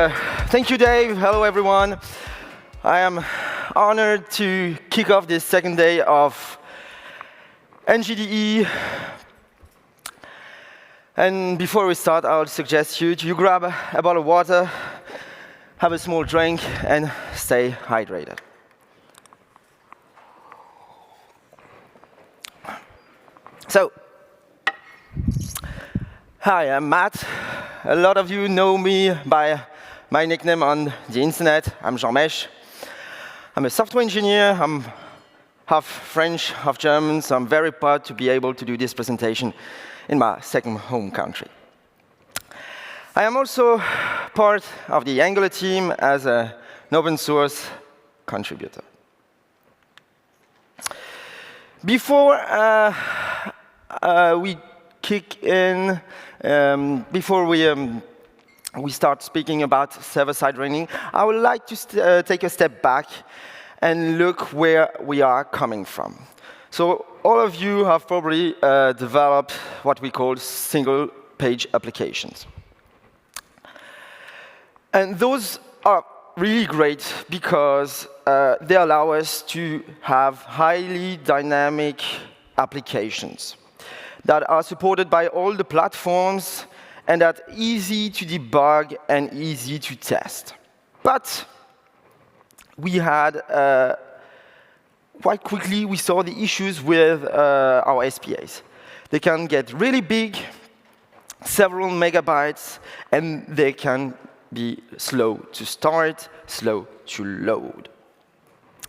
Thank you, Dave. Hello, everyone. I am honored to kick off this second day of NGDE. And before we start, I would suggest you grab a bottle of water, have a small drink, and stay hydrated. So, hi, I'm Matt. A lot of you know me by my nickname on the internet. I'm Jean-Mesh. I'm a software engineer. I'm half French, half German, so I'm very proud to be able to do this presentation in my second home country. I am also part of the Angular team as an open source contributor. Before we kick in, before we start speaking about server-side rendering, I would like to take a step back and look where we are coming from. So all of you have probably developed what we call single-page applications. And those are really great because they allow us to have highly dynamic applications that are supported by all the platforms and that are easy to debug and easy to test. But we had, quite quickly, we saw the issues with our SPAs. They can get really big, several megabytes, and they can be slow to start, slow to load.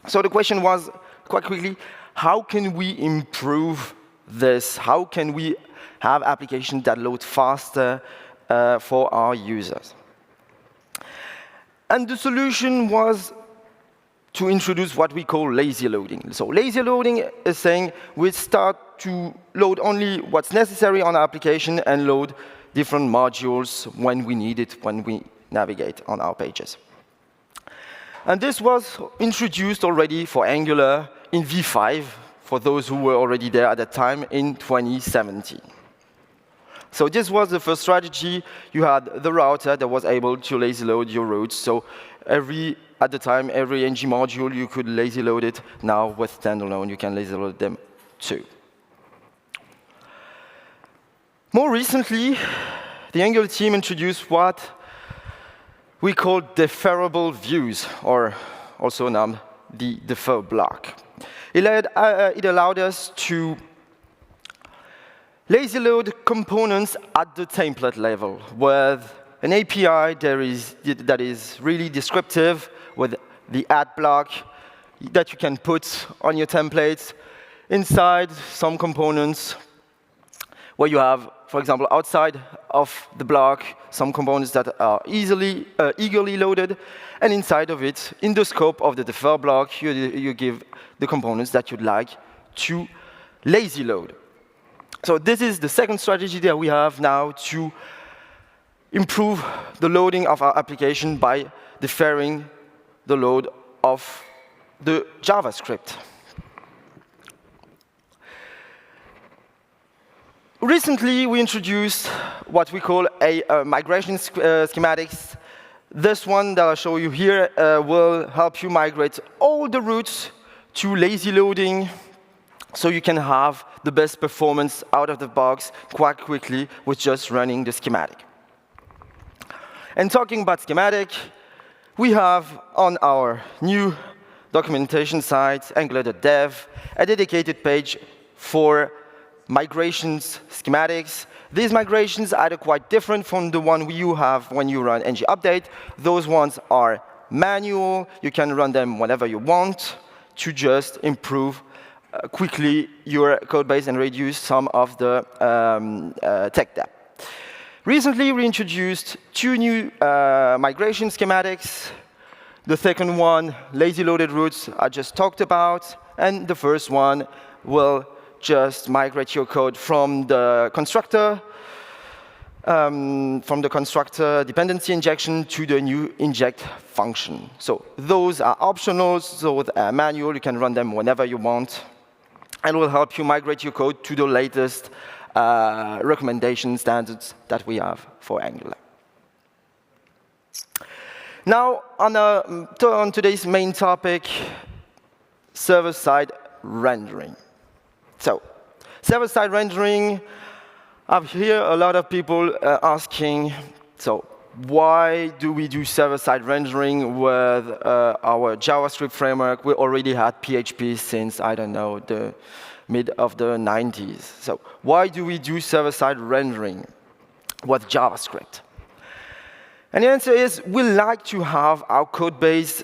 So the question was, quite quickly, how can we improve this? How can we have applications that load faster for our users? And the solution was to introduce what we call lazy loading. So lazy loading is saying we start to load only what's necessary on our application and load different modules when we need it, when we navigate on our pages. And this was introduced already for Angular in V5, for those who were already there at that time, in 2017. So this was the first strategy. You had the router that was able to lazy load your routes. So at the time, every ng module, you could lazy load it. Now, with standalone, you can lazy load them too. More recently, the Angular team introduced what we call deferrable views, or also named the defer block. It allowed us to lazy load components at the template level with an API that is really descriptive with the add block that you can put on your templates inside some components where you have, for example, outside of the block, some components that are easily, eagerly loaded, and inside of it, in the scope of the defer block, you give the components that you'd like to lazy load. So this is the second strategy that we have now to improve the loading of our application by deferring the load of the JavaScript. Recently, we introduced what we call a migration schematics. This one that I'll show you here will help you migrate all the routes to lazy loading so you can have the best performance out of the box quite quickly with just running the schematic. And talking about schematic, we have on our new documentation site, angular.dev, a dedicated page for migrations schematics. These migrations are quite different from the one you have when you run ng update. Those ones are manual. You can run them whenever you want to just improve quickly your code base and reduce some of the tech debt. Recently, we introduced two new migration schematics. The second one, lazy loaded routes, I just talked about. And the first one will just migrate your code from the constructor dependency injection to the new inject function. So those are optional, so with manual, you can run them whenever you want, and will help you migrate your code to the latest recommendation standards that we have for Angular. Now, on today's main topic, server-side rendering. So, server-side rendering, I hear a lot of people asking, so why do we do server-side rendering with our JavaScript framework? We already had PHP since, I don't know, the mid of the 90s. So why do we do server-side rendering with JavaScript? And the answer is, we like to have our code base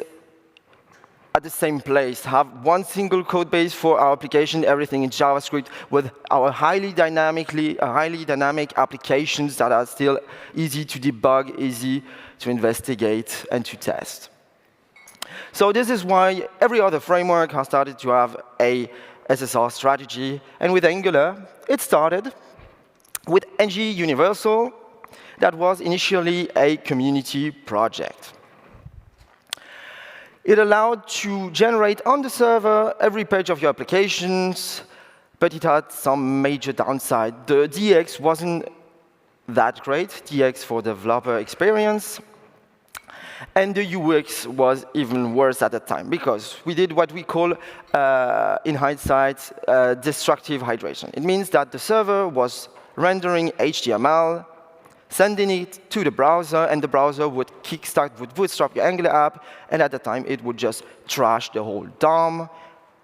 at the same place, have one single code base for our application, everything in JavaScript, with our highly dynamic applications that are still easy to debug, easy to investigate, and to test. So this is why every other framework has started to have a SSR strategy. And with Angular, it started with NGDE Universal. That was initially a community project. It allowed to generate on the server every page of your applications, but it had some major downside. The DX wasn't that great, DX for developer experience, and the UX was even worse at the time, because we did what we call, in hindsight, destructive hydration. It means that the server was rendering HTML, sending it to the browser, and the browser would bootstrap your Angular app, and at the time, it would just trash the whole DOM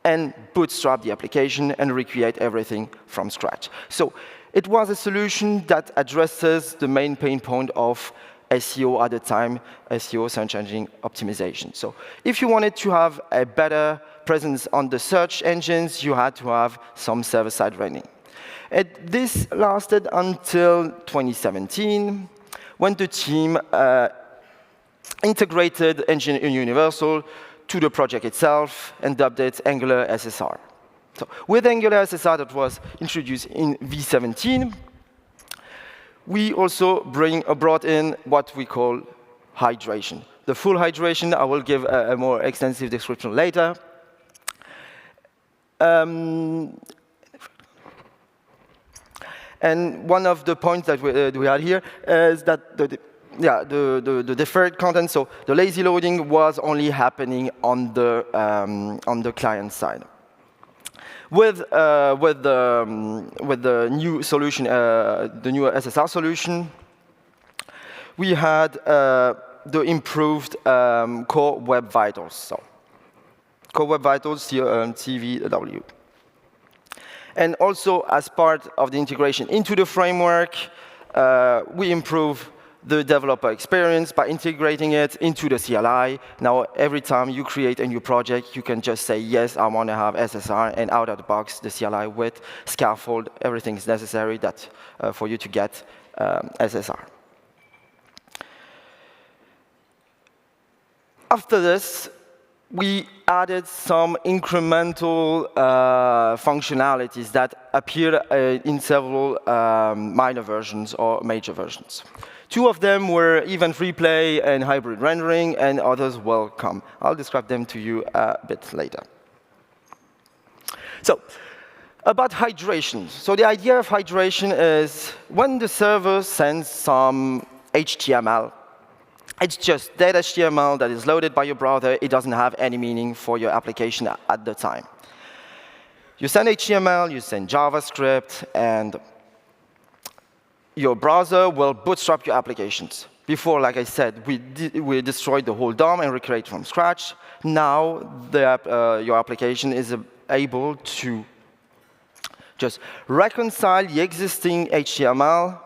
and bootstrap the application and recreate everything from scratch. So it was a solution that addresses the main pain point of SEO at the time, SEO, search engine optimization. So if you wanted to have a better presence on the search engines, you had to have some server-side rendering. This lasted until 2017, when the team integrated NGDE Universal to the project itself and dubbed it Angular SSR. So with Angular SSR that was introduced in V17, we also brought in what we call hydration. The full hydration, I will give a more extensive description later. And one of the points that we had here is that the deferred content, so the lazy loading, was only happening on the client side. With the new solution, the new SSR solution, we had the improved core web vitals. So core web vitals, CVW. And also, as part of the integration into the framework, we improve the developer experience by integrating it into the CLI. Now, every time you create a new project, you can just say, yes, I want to have SSR, and out of the box, the CLI with scaffold, everything is necessary for you to get SSR. After this, we added some incremental functionalities that appear in several minor versions or major versions. Two of them were event replay and hybrid rendering, and others will come. I'll describe them to you a bit later. So, about hydration. So the idea of hydration is when the server sends some HTML, it's just dead HTML that is loaded by your browser. It doesn't have any meaning for your application at the time. You send HTML, you send JavaScript, and your browser will bootstrap your applications. Before, like I said, we destroyed the whole DOM and recreate from scratch. Now, your application is able to just reconcile the existing HTML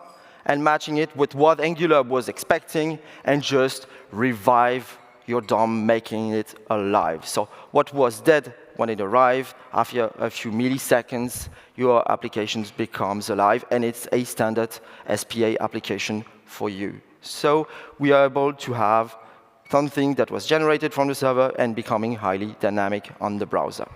and matching it with what Angular was expecting, and just revive your DOM, making it alive. So what was dead when it arrived, after a few milliseconds, your application becomes alive, and it's a standard SPA application for you. So we are able to have something that was generated from the server and becoming highly dynamic on the browser.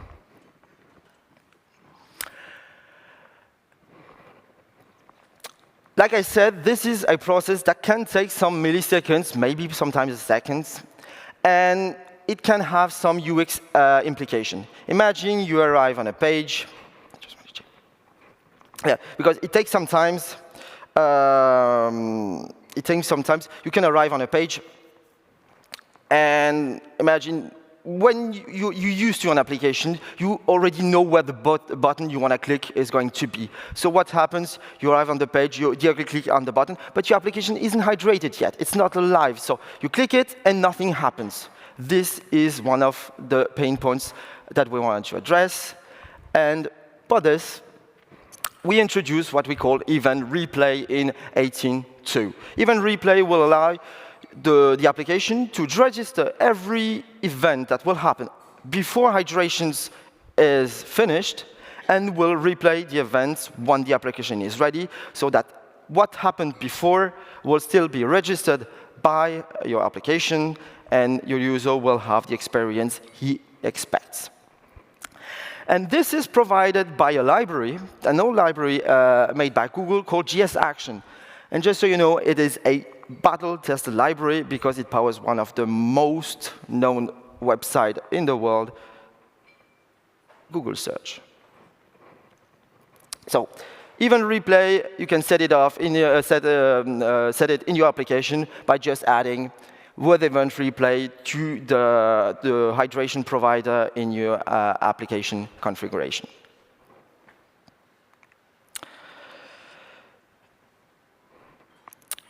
Like I said, this is a process that can take some milliseconds, maybe sometimes seconds, and it can have some UX implication. Imagine you arrive on a page. Yeah, because it takes some time. You can arrive on a page, And imagine when you're used to an application, you already know where the button you want to click is going to be. So what happens? You arrive on the page, you directly click on the button, but your application isn't hydrated yet. It's not alive. So you click it, and nothing happens. This is one of the pain points that we wanted to address. And for this, we introduce what we call event replay in 18.2. Event replay will allow the application to register every event that will happen before hydrations is finished, and will replay the events when the application is ready, so that what happened before will still be registered by your application, and your user will have the experience he expects. And this is provided by a library, an old library made by Google called GS Action. And just so you know, it is a battle-tested library because it powers one of the most known websites in the world, Google Search. So, event replay, you can set it off in your, set it in your application by just adding with event replay to the hydration provider in your application configuration.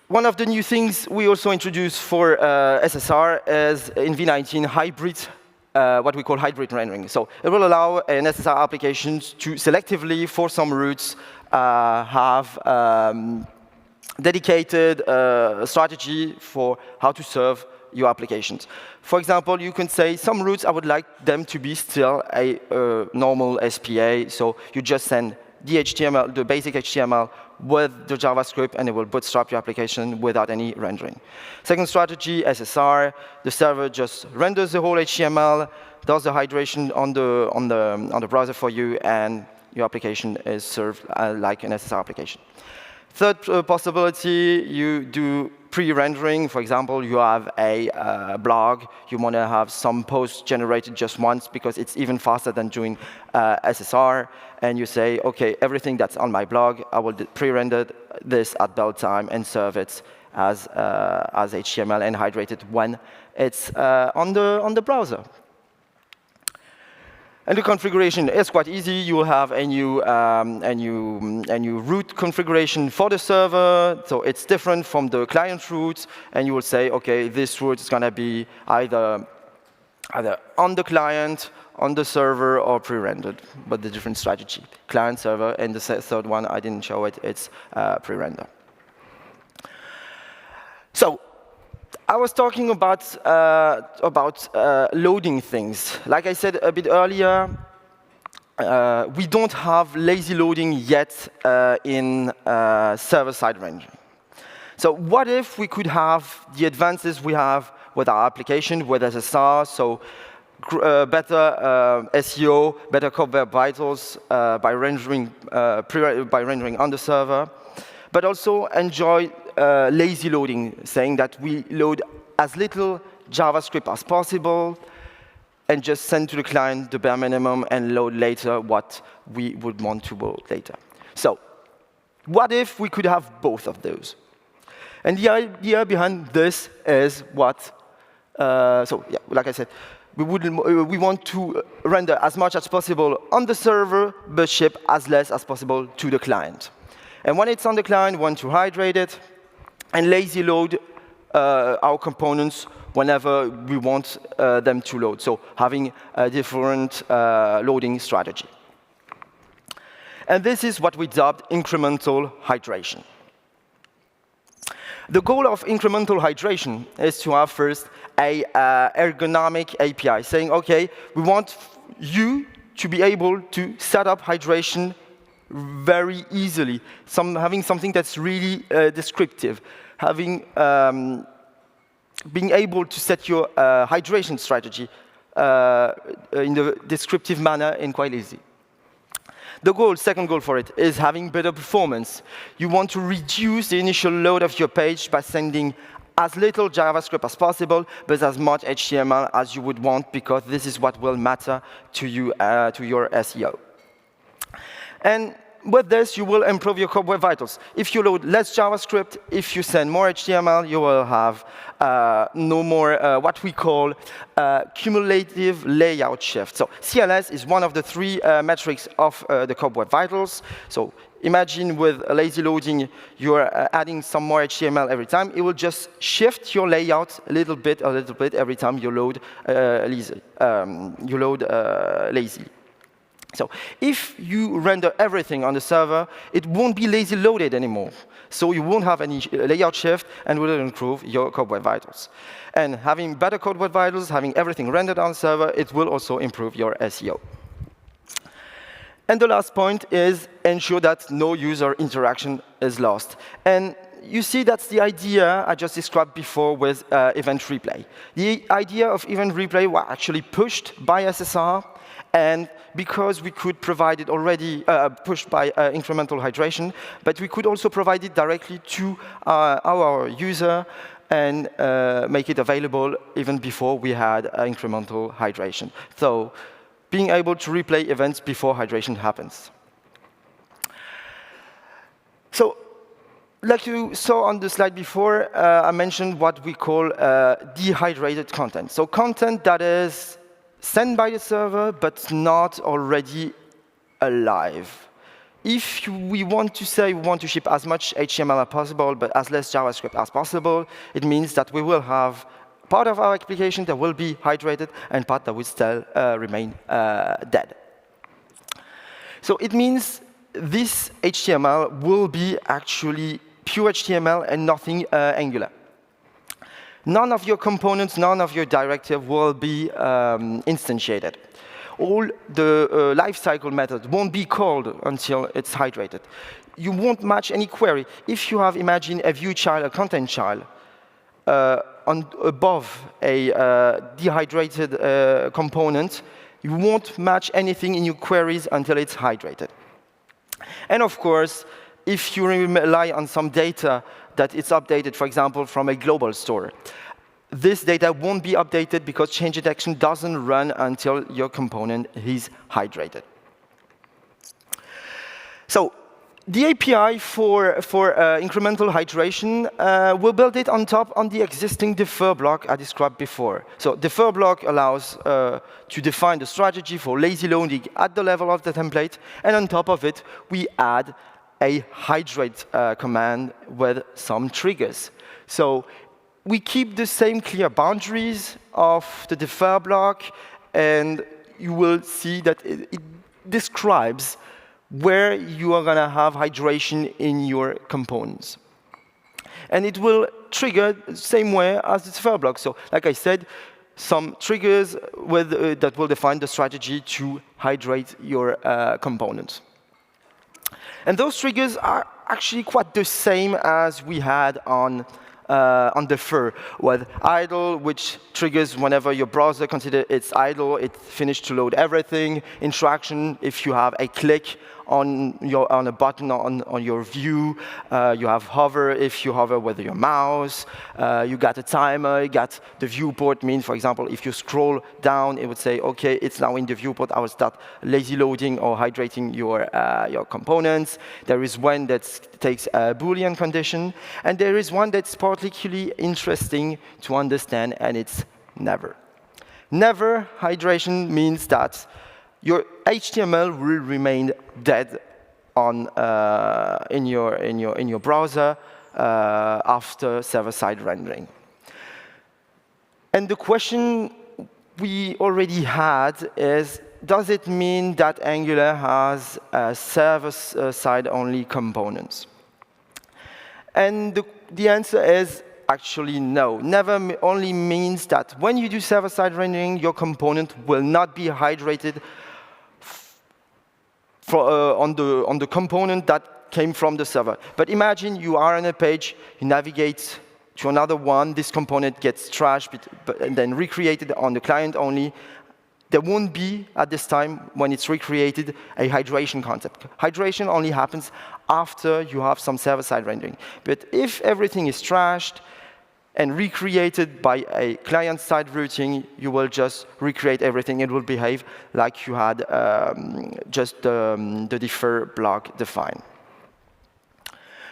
One of the new things we also introduced for SSR is in v19 hybrid, what we call hybrid rendering. So it will allow an SSR application to selectively, for some routes, have dedicated strategy for how to serve your applications. For example, you can say some routes I would like them to be still a normal SPA, so you just send the HTML, the basic HTML, with the JavaScript, and it will bootstrap your application without any rendering. Second strategy, SSR, the server just renders the whole HTML, does the hydration on the browser for you, and your application is served like an SSR application. Third possibility, you do pre-rendering. For example, you have a blog. You want to have some posts generated just once because it's even faster than doing SSR. And you say, OK, everything that's on my blog, I will pre-render this at build time and serve it as HTML and hydrate it when it's on the browser. And the configuration is quite easy. You will have a new root configuration for the server. So it's different from the client route. And you will say, OK, this route is going to be either on the client, on the server, or pre-rendered, but the different strategy. Client, server, and the third one, I didn't show it. It's pre-render. So I was talking about loading things. Like I said a bit earlier, we don't have lazy loading yet in server-side rendering. So what if we could have the advances we have with our application, with SSR, so better SEO, better core web vitals by rendering on the server, but also enjoy lazy loading, saying that we load as little JavaScript as possible and just send to the client the bare minimum and load later what we would want to load later. So what if we could have both of those? And the idea behind this is what, so yeah, like I said, we want to render as much as possible on the server, but ship as less as possible to the client. And when it's on the client, we want to hydrate it and lazy load our components whenever we want them to load. So having a different loading strategy. And this is what we dubbed incremental hydration. The goal of incremental hydration is to have first a ergonomic API, saying, OK, we want you to be able to set up hydration very easily, having something that's really descriptive, having being able to set your hydration strategy in the descriptive manner and quite easy. The goal, second goal for it, is having better performance. You want to reduce the initial load of your page by sending as little JavaScript as possible, but as much HTML as you would want, because this is what will matter to you, to your SEO. And with this, you will improve your code web vitals. If you load less JavaScript, if you send more HTML, you will have no more what we call cumulative layout shift. So CLS is one of the three metrics of the code web vitals. So imagine with a lazy loading, you're adding some more HTML every time. It will just shift your layout a little bit every time you load lazy. So if you render everything on the server, it won't be lazy loaded anymore. So you won't have any layout shift and will improve your code web vitals. And having better code web vitals, having everything rendered on the server, it will also improve your SEO. And the last point is ensure that no user interaction is lost. And you see that's the idea I just described before with event replay. The idea of event replay was actually pushed by SSR, and because we could provide it already pushed by incremental hydration, but we could also provide it directly to our user and make it available even before we had incremental hydration. So being able to replay events before hydration happens. So like you saw on the slide before, I mentioned what we call dehydrated content. So content that is sent by the server, but not already alive. If we want to say we want to ship as much HTML as possible, but as less JavaScript as possible, it means that we will have part of our application that will be hydrated and part that will still remain dead. So it means this HTML will be actually pure HTML and nothing Angular. None of your components, none of your directive will be instantiated. All the lifecycle methods won't be called until it's hydrated. You won't match any query. If you have, imagine, a view child, a content child, above a dehydrated component, you won't match anything in your queries until it's hydrated. And of course, if you rely on some data that it's updated, for example, from a global store, this data won't be updated because change detection doesn't run until your component is hydrated. So the API for incremental hydration, we'll build it on top on the existing defer block I described before. So defer block allows to define the strategy for lazy loading at the level of the template, and on top of it, we add a hydrate command with some triggers. So we keep the same clear boundaries of the defer block, and you will see that it describes where you are going to have hydration in your components. And it will trigger the same way as the defer block. So like I said, some triggers with, that will define the strategy to hydrate your components. And those triggers are actually quite the same as we had on defer, with idle, which triggers whenever your browser considers it's idle, it's finished to load everything. Interaction, if you have a click on a button on your view. You have hover if you hover with your mouse. You got a timer. You got the viewport. Means, for example, if you scroll down, it would say, OK, it's now in the viewport. I will start lazy loading or hydrating your components. There is one that takes a Boolean condition. And there is one that's particularly interesting to understand, and it's never. Never hydration means that your HTML will remain dead on in your browser after server-side rendering. And the question we already had is, does it mean that Angular has server-side only components? And the answer is actually no. Never only means that when you do server-side rendering, your component will not be hydrated on the component that came from the server. But imagine you are on a page, you navigate to another one, this component gets trashed, and then recreated on the client only. There won't be, at this time, when it's recreated, a hydration concept. Hydration only happens after you have some server-side rendering. But if everything is trashed, and recreated by a client-side routing, you will just recreate everything. It will behave like you had just the defer block defined.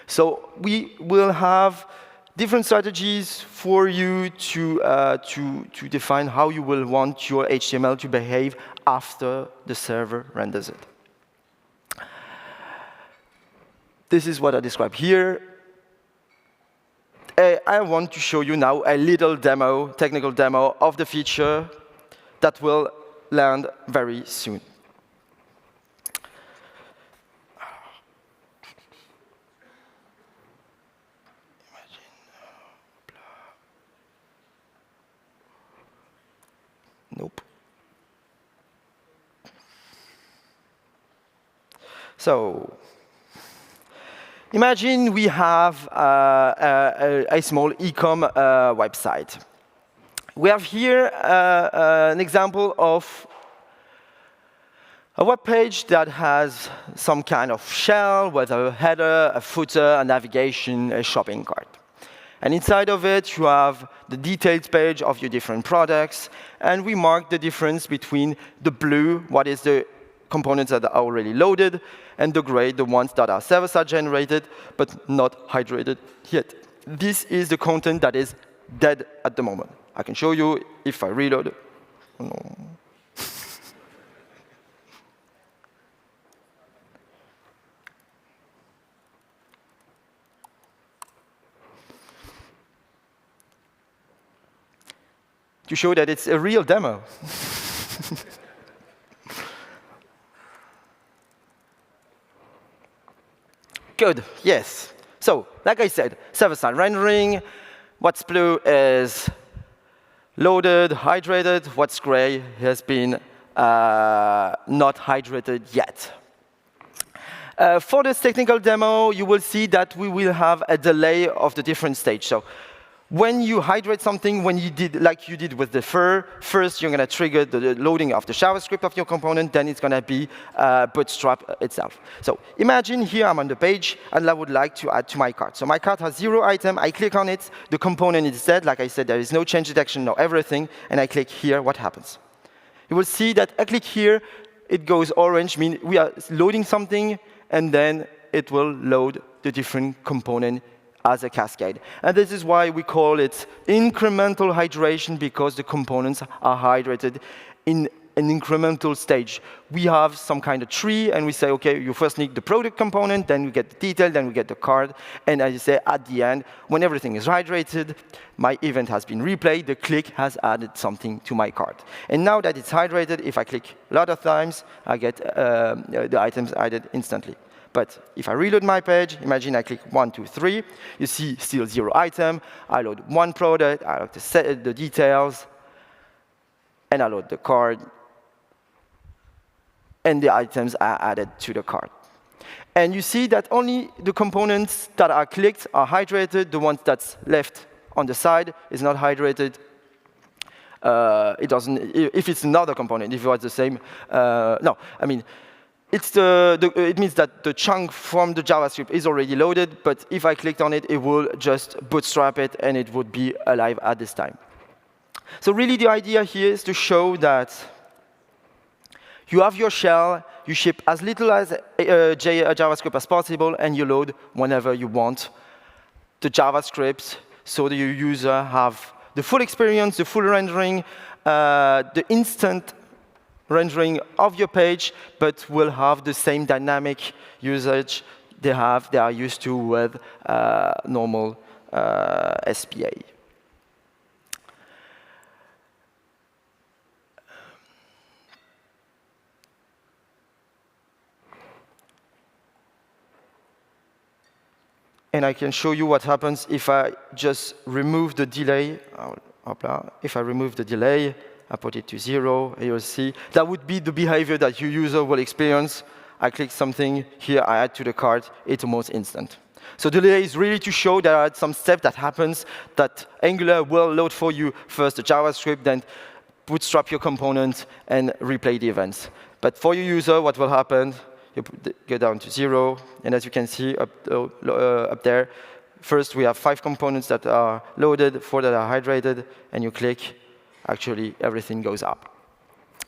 So we will have different strategies for you to define how you will want your HTML to behave after the server renders it. This is what I describe here. I want to show you now a little demo, technical demo of the feature that will land very soon. Nope. So imagine we have a small e-com website. We have here an example of a web page that has some kind of shell with a header, a footer, a navigation, a shopping cart. And inside of it, you have the details page of your different products, and we mark the difference between the blue, what is the components that are already loaded, and the gray, the ones that are server-side generated, but not hydrated yet. This is the content that is dead at the moment. I can show you if I reload. Oh, no. To show that it's a real demo. Good, yes. So, like I said, server-side rendering. What's blue is loaded, hydrated. What's gray has been not hydrated yet. For this technical demo, you will see that we will have a delay of the different stage. So, when you hydrate something, when you did like you did with the fur, first you're going to trigger the loading of the JavaScript of your component, then it's going to be Bootstrap itself. So imagine here I'm on the page, and I would like to add to my cart. So my cart has 0 item. I click on it. The component is dead. Like I said, there is no change detection, no everything. And I click here. What happens? You will see that I click here. It goes orange, meaning we are loading something, and then it will load the different component as a cascade. And this is why we call it incremental hydration, because the components are hydrated in an incremental stage. We have some kind of tree, and we say, OK, you first need the product component, then we get the detail, then we get the card. And as you say, at the end, when everything is hydrated, my event has been replayed, the click has added something to my cart. And now that it's hydrated, if I click a lot of times, I get the items added instantly. But if I reload my page, imagine I click 1, 2, 3. You see still 0 item. I load one product. I load the details. And I load the card. And the items are added to the cart. And you see that only the components that are clicked are hydrated. The ones that's left on the side is not hydrated. It doesn't. If it's another component, if it was the same, no. I mean, it means that the chunk from the JavaScript is already loaded, but if I clicked on it, it will just bootstrap it, and it would be alive at this time. So really, the idea here is to show that you have your shell, you ship as little as JavaScript as possible, and you load whenever you want the JavaScript, so that your user have the full experience, the full rendering, the instant rendering of your page, but will have the same dynamic usage they are used to with normal SPA. And I can show you what happens if I just remove the delay. If I remove the delay, I put it to 0, and you'll see that would be the behavior that your user will experience. I click something here, I add to the cart, it's almost instant. So the delay is really to show there are some steps that happens that Angular will load for you first the JavaScript, then bootstrap your component and replay the events. But for your user, what will happen? You go down to 0, and as you can see up there, First, we have 5 components that are loaded, 4 that are hydrated, and you click, actually, everything goes up.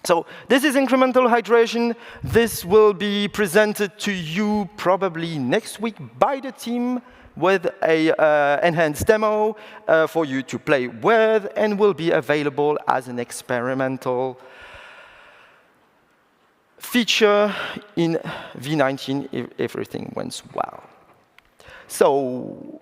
So this is incremental hydration. This will be presented to you probably next week by the team with a enhanced demo for you to play with, and will be available as an experimental feature in V19 if everything went well. So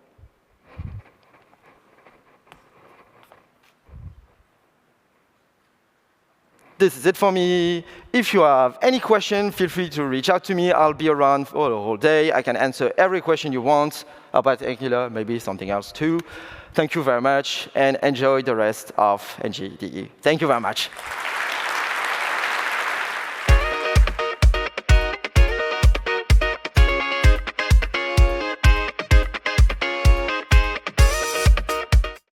this is it for me. If you have any question, feel free to reach out to me. I'll be around for the whole day. I can answer every question you want about Angular, maybe something else too. Thank you very much, and enjoy the rest of NGDE. Thank you very much.